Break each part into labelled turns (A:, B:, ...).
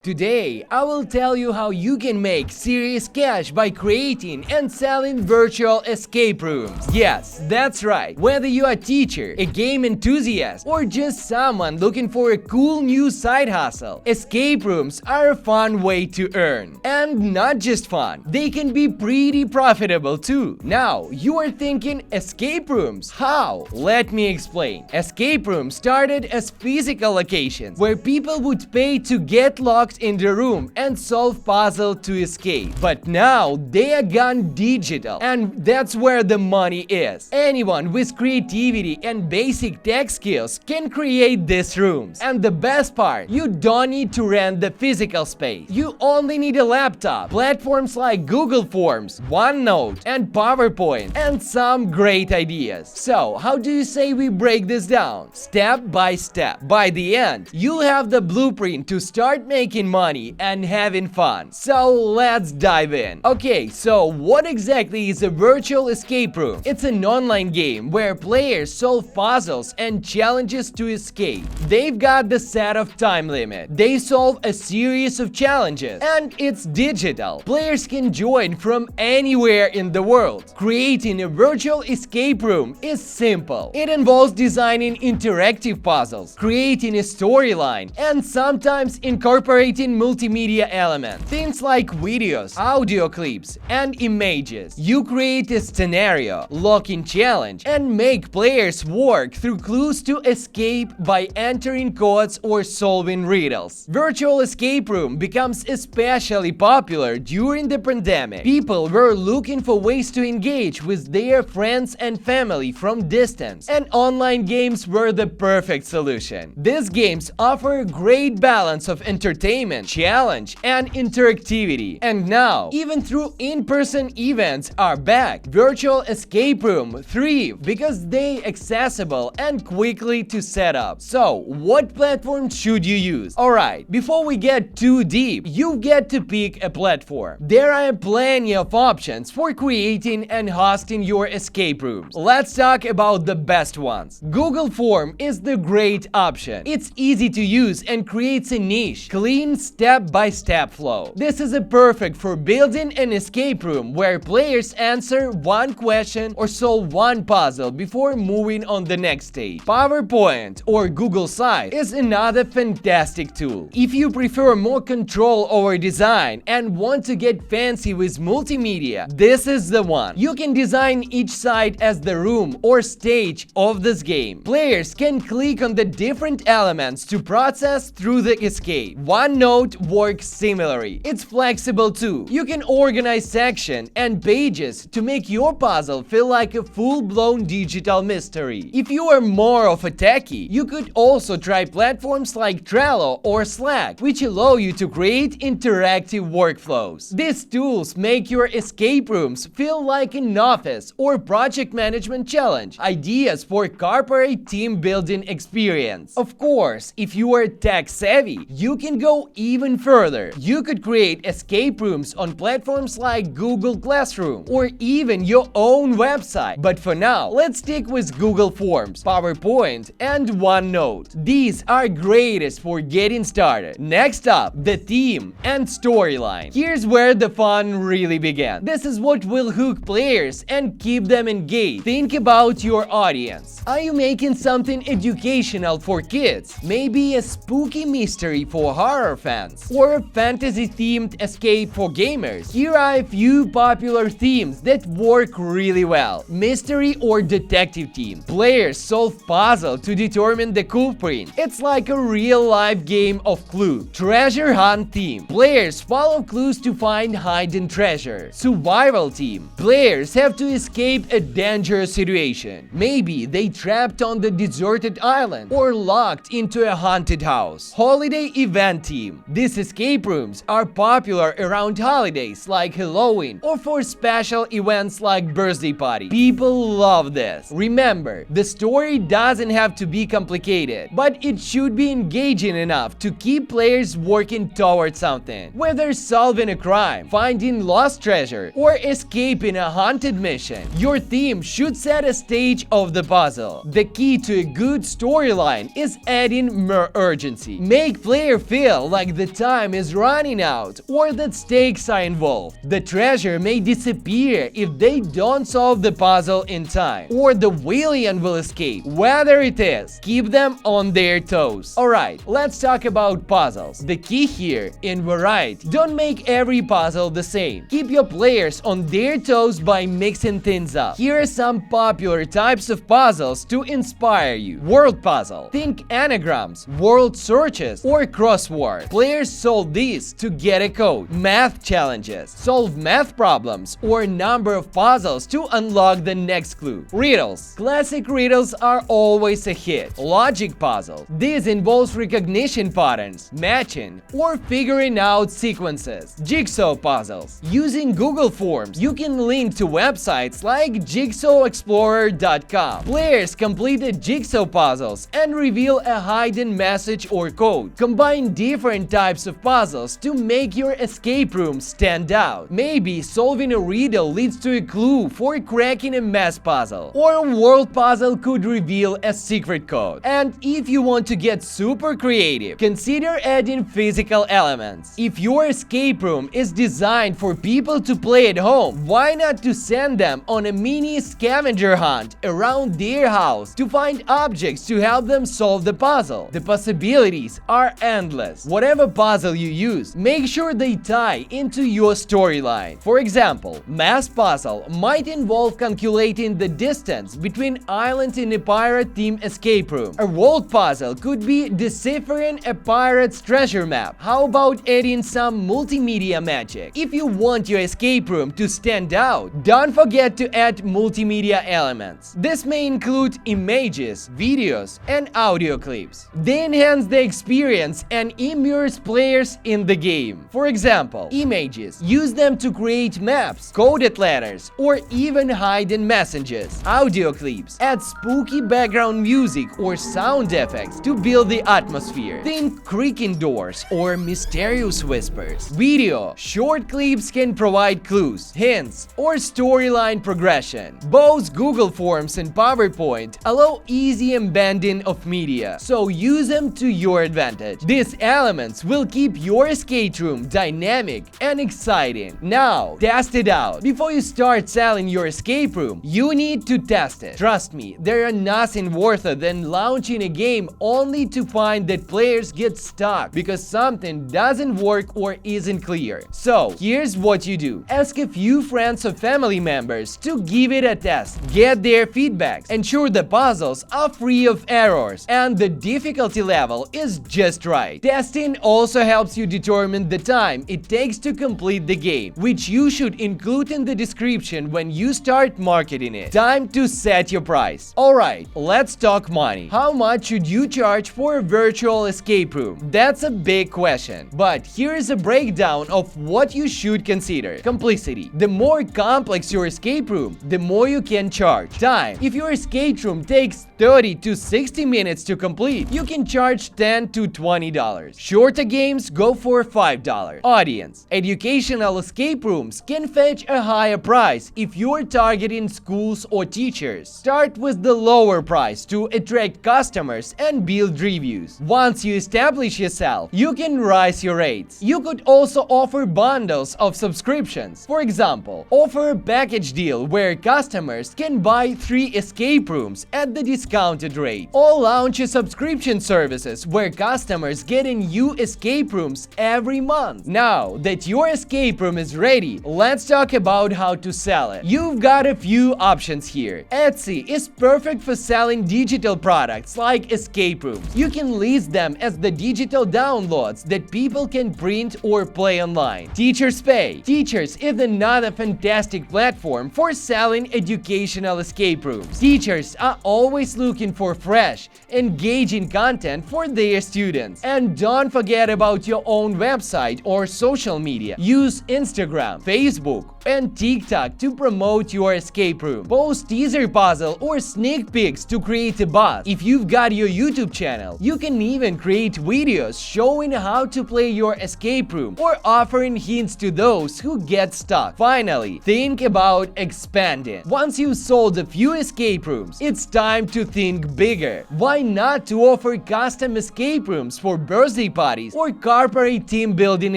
A: Today, I will tell you how you can make serious cash by creating and selling virtual escape rooms. Yes, that's right. Whether you are a teacher, a game enthusiast, or just someone looking for a cool new side hustle, escape rooms are a fun way to earn. And not just fun, they can be pretty profitable too. Now, you are thinking, escape rooms? How? Let me explain. Escape rooms started as physical locations where people would pay to get locked in the room and solve puzzles to escape. But now they are gone digital, and that's where the money is. Anyone with creativity and basic tech skills can create these rooms. And the best part, you don't need to rent the physical space. You only need a laptop, platforms like Google Forms, OneNote, and PowerPoint, and some great ideas. So, how do you say we break this down? Step by step. By the end, you'll have the blueprint to start making money and having fun. So let's dive in. Okay, so what exactly is a virtual escape room? It's an online game where players solve puzzles and challenges to escape. They've got the set of time limit. They solve a series of challenges, and it's digital. Players can join from anywhere in the world. Creating a virtual escape room is simple. It involves designing interactive puzzles, creating a storyline, and sometimes incorporating multimedia elements. Things like videos, audio clips, and images. You create a scenario, lock-in challenge, and make players work through clues to escape by entering codes or solving riddles. Virtual escape room becomes especially popular during the pandemic. People were looking for ways to engage with their friends and family from distance, and online games were the perfect solution. These games offer a great balance of entertainment, challenge, and interactivity. And now, even through in-person events are back, virtual escape room thrive because they accessible and quickly to set up. So, what platform should you use? Alright, before we get too deep, you get to pick a platform. There are plenty of options for creating and hosting your escape rooms. Let's talk about the best ones. Google Form is the great option. It's easy to use and creates a niche, clean step-by-step flow. This is perfect for building an escape room where players answer one question or solve one puzzle before moving on the next stage. PowerPoint or Google Slides is another fantastic tool. If you prefer more control over design and want to get fancy with multimedia, this is the one. You can design each side as the room or stage of this game. Players can click on the different elements to process through the escape. OneNote works similarly. It's flexible too. You can organize sections and pages to make your puzzle feel like a full-blown digital mystery. If you are more of a techie, you could also try platforms like Trello or Slack, which allow you to create interactive workflows. These tools make your escape rooms feel like an office or project management challenge, ideas for corporate team building experience. Of course, if you are tech savvy, you can go even further. You could create escape rooms on platforms like Google Classroom or even your own website. But for now, let's stick with Google Forms, PowerPoint, and OneNote. These are greatest for getting started. Next up, the theme and storyline. Here's where the fun really begins. This is what will hook players and keep them engaged. Think about your audience. Are you making something educational for kids? Maybe a spooky mystery for horror fans, or a fantasy-themed escape for gamers. Here are a few popular themes that work really well. Mystery or detective theme. Players solve puzzles to determine the culprit. It's like a real-life game of Clue. Treasure hunt theme. Players follow clues to find hidden treasure. Survival theme. Players have to escape a dangerous situation. Maybe they trapped on the deserted island or locked into a haunted house. Holiday event theme. These escape rooms are popular around holidays like Halloween or for special events like birthday party. People love this. Remember, the story doesn't have to be complicated, but it should be engaging enough to keep players working towards something. Whether solving a crime, finding lost treasure, or escaping a haunted mission, your theme should set a stage of the puzzle. The key to a good storyline is adding more urgency. Make player feel like the time is running out or that stakes are involved. The treasure may disappear if they don't solve the puzzle in time, or the villain will escape. Whether it is, keep them on their toes. Alright, let's talk about puzzles. The key here in variety. Don't make every puzzle the same. Keep your players on their toes by mixing things up. Here are some popular types of puzzles to inspire you. Word puzzle. Think anagrams, word searches, or crossword. Players solve these to get a code. Math challenges. Solve math problems or number of puzzles to unlock the next clue. Riddles. Classic riddles are always a hit. Logic puzzle. This involves recognition patterns, matching, or figuring out sequences. Jigsaw puzzles. Using Google Forms, you can link to websites like jigsawexplorer.com. Players completed jigsaw puzzles and reveal a hidden message or code. Combine different types of puzzles to make your escape room stand out. Maybe solving a riddle leads to a clue for cracking a math puzzle, or a world puzzle could reveal a secret code. And if you want to get super creative, consider adding physical elements. If your escape room is designed for people to play at home, why not to send them on a mini scavenger hunt around their house to find objects to help them solve the puzzle? The possibilities are endless. Whatever puzzle you use, make sure they tie into your storyline. For example, math puzzle might involve calculating the distance between islands in a pirate-themed escape room. A world puzzle could be deciphering a pirate's treasure map. How about adding some multimedia magic? If you want your escape room to stand out, don't forget to add multimedia elements. This may include images, videos, and audio clips. They enhance the experience and immerse players in the game. For example, images. Use them to create maps, coded letters, or even hidden messages. Audio clips. Add spooky background music or sound effects to build the atmosphere. Think creaking doors or mysterious whispers. Video. Short clips can provide clues, hints, or storyline progression. Both Google Forms and PowerPoint allow easy embedding of media, so use them to your advantage. These elements will keep your escape room dynamic and exciting. Now, test it out. Before you start selling your escape room, you need to test it. Trust me, there are nothing worse than launching a game only to find that players get stuck because something doesn't work or isn't clear. So, here's what you do. Ask a few friends or family members to give it a test. Get their feedbacks. Ensure the puzzles are free of errors and the difficulty level is just right. Testing also helps you determine the time it takes to complete the game, which you should include in the description when you start marketing it. Time to set your price. Alright, let's talk money. How much should you charge for a virtual escape room? That's a big question, but here is a breakdown of what you should consider. Simplicity. The more complex your escape room, the more you can charge. Time. If your escape room takes 30 to 60 minutes to complete, you can charge $10 to $20. Shorter games go for $5. Audience. Educational escape rooms can fetch a higher price if you're targeting schools or teachers. Start with the lower price to attract customers and build reviews. Once you establish yourself, you can raise your rates. You could also offer bundles of subscriptions. For example, offer a package deal where customers can buy 3 escape rooms at the discounted rate. Or launch a subscription services where customers get new escape rooms every month. Now that your escape room is ready, let's talk about how to sell it. You've got a few options here. Etsy is perfect for selling digital products like escape rooms. You can list them as the digital downloads that people can print or play online. Teachers Pay. Teachers is another fantastic platform for selling educational escape rooms. Teachers are always looking for fresh, engaging content for their students. And don't forget about your own website or social media. Use Instagram, Facebook, and TikTok to promote your escape room. Post teaser puzzle or sneak peeks to create a buzz. If you've got your YouTube channel, you can even create videos showing how to play your escape room or offering hints to those who get stuck. Finally, think about expanding. Once you've sold a few escape rooms, it's time to think bigger. Why not to offer custom escape rooms for birthday parties or corporate team building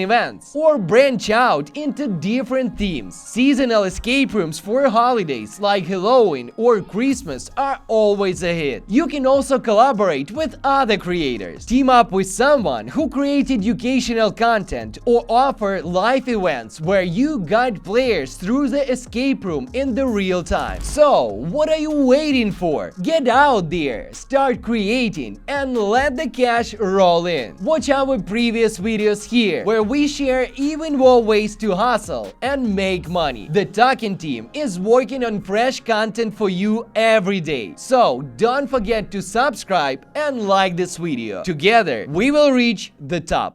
A: events? Or branch out into different themes. Seasonal escape rooms for holidays like Halloween or Christmas are always a hit. You can also collaborate with other creators. Team up with someone who creates educational content or offer live events where you guide players through the escape room in the real time. So, what are you waiting for? Get out there, start creating, and let the cash roll in. Watch our previous videos here, where we share even more ways to hustle and make money. The Token team is working on fresh content for you every day. So, don't forget to subscribe and like this video. Together, we will reach the top.